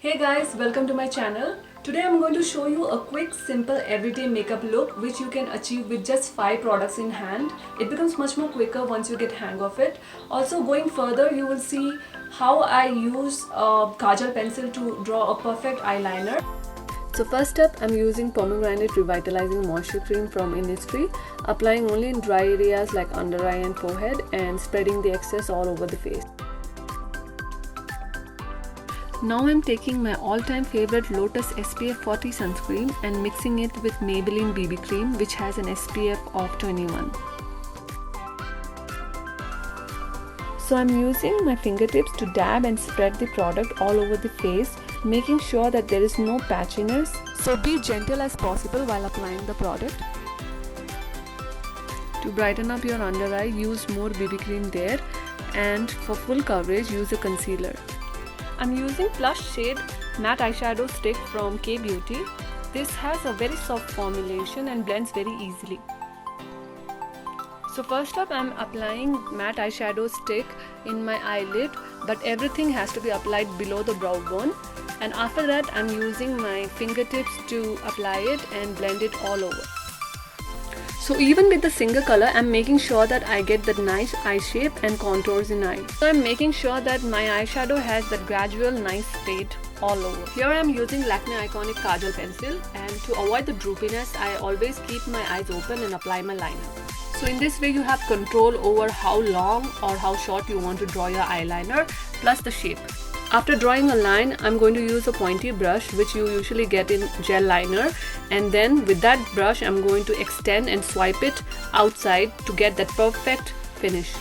Hey guys, welcome to my channel. Today I'm going to show you a quick, simple, everyday makeup look which you can achieve with just 5 products in hand. It becomes much more quicker once you get hang of it. Also, going further, you will see how I use a kajal pencil to draw a perfect eyeliner. So first up, I'm using Pomegranate Revitalizing Moisture Cream from Innisfree, applying only in dry areas like under eye and forehead and spreading the excess all over the face. Now I'm taking my all-time favorite Lotus SPF 40 sunscreen and mixing it with Maybelline BB cream, which has an SPF of 21. So I'm using my fingertips to dab and spread the product all over the face, making sure that there is no patchiness. So be gentle as possible while applying the product. To brighten up your under eye, use more BB cream there, and for full coverage, use a concealer. I'm using Plush Shade Matte Eyeshadow Stick from K-Beauty. This has a very soft formulation and blends very easily. So first up, I'm applying matte eyeshadow stick in my eyelid, but everything has to be applied below the brow bone. And after that, I'm using my fingertips to apply it and blend it all over. So even with the single color, I'm making sure that I get that nice eye shape and contours in eye. So I'm making sure that my eyeshadow has that gradual nice fade all over. Here I'm using Lakme Iconic Kajal Pencil, and to avoid the droopiness, I always keep my eyes open and apply my liner. So in this way you have control over how long or how short you want to draw your eyeliner, plus the shape. After drawing a line, I'm going to use a pointy brush which you usually get in gel liner, and then with that brush I'm going to extend and swipe it outside to get that perfect finish.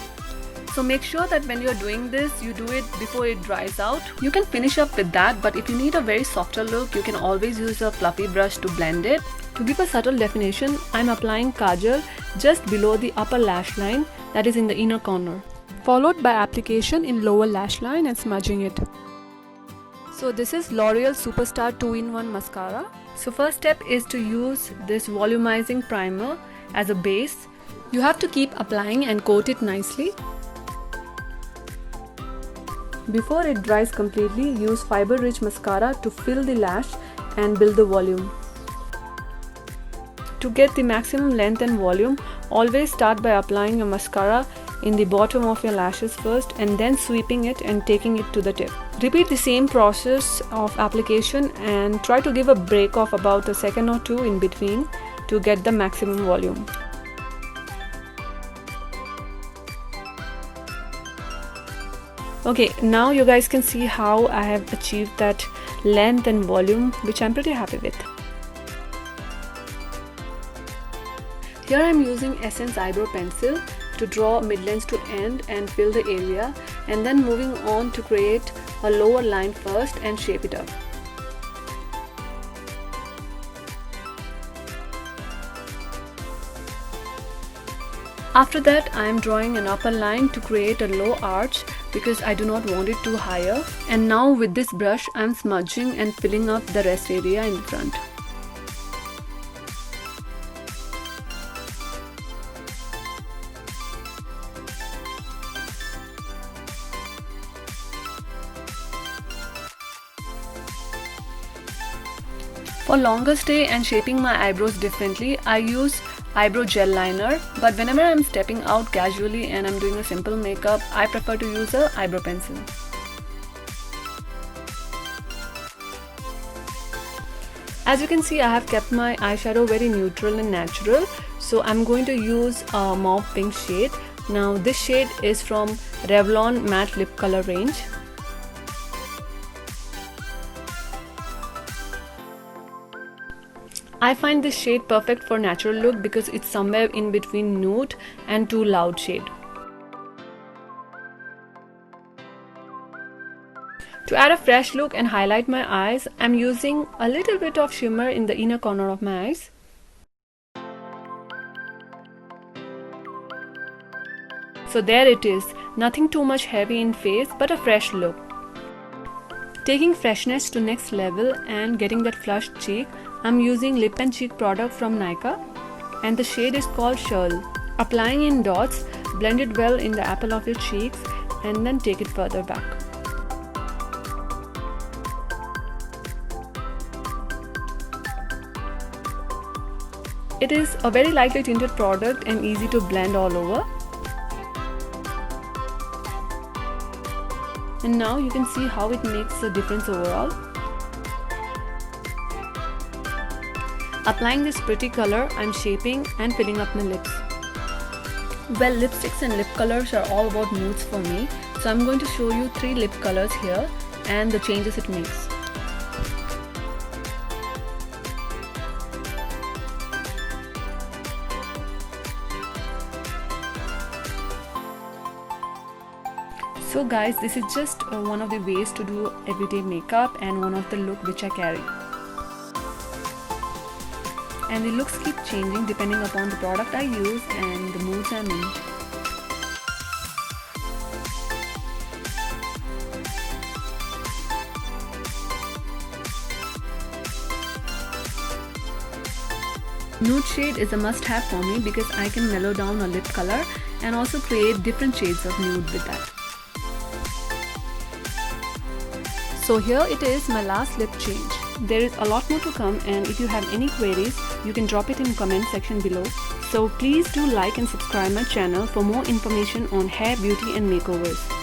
So make sure that when you're doing this, you do it before it dries out. You can finish up with that, but if you need a very softer look, you can always use a fluffy brush to blend it. To give a subtle definition, I'm applying kajal just below the upper lash line, that is in the inner corner, followed by application in lower lash line and smudging it. So this is L'Oreal Superstar 2-in-1 Mascara. So first step is to use this volumizing primer as a base. You have to keep applying and coat it nicely. Before it dries completely, use fiber rich mascara to fill the lash and build the volume. To get the maximum length and volume, always start by applying your mascara in the bottom of your lashes first and then sweeping it and taking it to the tip. Repeat the same process of application and try to give a break of about a second or two in between to get the maximum volume. Okay, now you guys can see how I have achieved that length and volume, which I'm pretty happy with. Here I'm using Essence Eyebrow Pencil to draw mid-lens to end and fill the area, and then moving on to create a lower line first and shape it up. After that, I am drawing an upper line to create a low arch because I do not want it too higher. And now with this brush, I am smudging and filling up the rest area in front. For longer stay and shaping my eyebrows differently, I use eyebrow gel liner, but whenever I'm stepping out casually and I'm doing a simple makeup, I prefer to use a eyebrow pencil. As you can see, I have kept my eyeshadow very neutral and natural, so I'm going to use a mauve pink shade. Now this shade is from Revlon Matte Lip Color range. I find this shade perfect for natural look because it's somewhere in between nude and too loud shade. To add a fresh look and highlight my eyes, I'm using a little bit of shimmer in the inner corner of my eyes. So there it is, nothing too much heavy in face but a fresh look. Taking freshness to next level and getting that flushed cheek, I'm using lip and cheek product from Nykaa, and the shade is called Shirl. Applying in dots, blend it well in the apple of your cheeks and then take it further back. It is a very lightly tinted product and easy to blend all over. And now you can see how it makes a difference overall. Applying this pretty color, I'm shaping and filling up my lips. Well, lipsticks and lip colors are all about moods for me. So I'm going to show you 3 lip colors here and the changes it makes. So guys, this is just one of the ways to do everyday makeup and one of the look which I carry. And the looks keep changing depending upon the product I use and the moods I'm in. Nude shade is a must-have for me because I can mellow down a lip color and also create different shades of nude with that. So here it is, my last lip change. There is a lot more to come, and if you have any queries, you can drop it in comment section below. So please do like and subscribe my channel for more information on hair, beauty and makeovers.